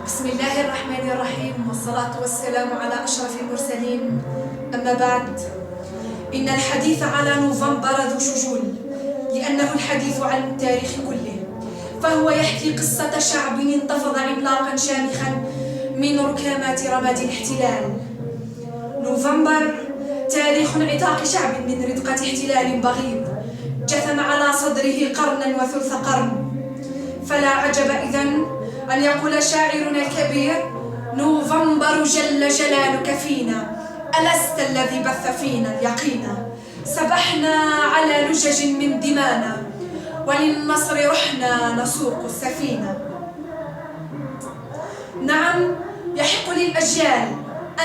بسم الله الرحمن الرحيم، والصلاة والسلام على أشرف المرسلين. أما بعد، إن الحديث على نوفمبر ذو شجون، لأنه الحديث عن التاريخ كله، فهو يحكي قصة شعب انتفض عملاقا شامخا من ركامات رماد الاحتلال. نوفمبر تاريخ انعتاق شعب من ردقة احتلال بغيض جثم على صدره قرنا وثلث قرن. فلا عجب إذن أن يقول شاعرنا الكبير: نوفمبر جل جلالك فينا، ألست الذي بث فينا اليقين؟ سبحنا على لجج من دمانا، وللنصر رحنا نسوق السفينة. نعم، يحق للأجيال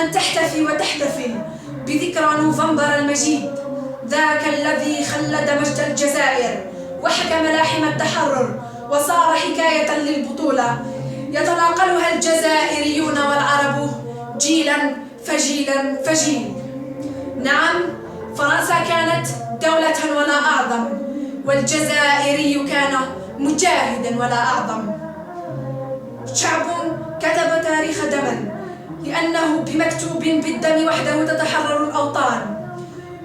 أن تحتفي وتحتفل بذكرى نوفمبر المجيد، ذاك الذي خلد مجد الجزائر وحكى ملاحم التحرر وصار حكاية للبطولة يتناقلها الجزائريون والعرب جيلا فجيلا فجيل. نعم، فرنسا كانت دولة ولا أعظم، والجزائري كان مجاهدا ولا أعظم. شعب كتب تاريخ دما، لأنه بمكتوب بالدم وحده تتحرر الأوطان.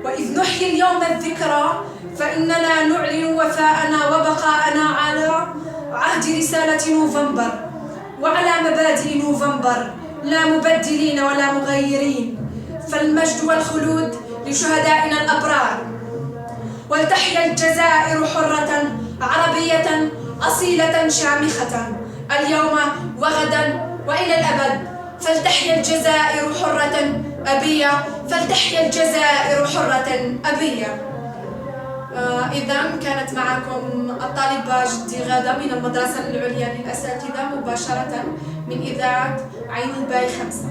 وإذ نحيي اليوم الذكرى فإننا نعلن وفاءنا وبقاءنا على عهد رسالة نوفمبر وعلى مبادئ نوفمبر، لا مبدلين ولا مغيرين. فالمجد والخلود لشهدائنا الأبرار. ولتحيا الجزائر حرة عربية أصيلة شامخة، اليوم وغدا وإلى الأبد. فلتحيا الجزائر حرة أبية، فلتحيا الجزائر حرة أبية. إذن كانت معكم الطالبة جدي غادة من المدرسة العليا للأساتذة، مباشرة من إذاعة عين الباي 5.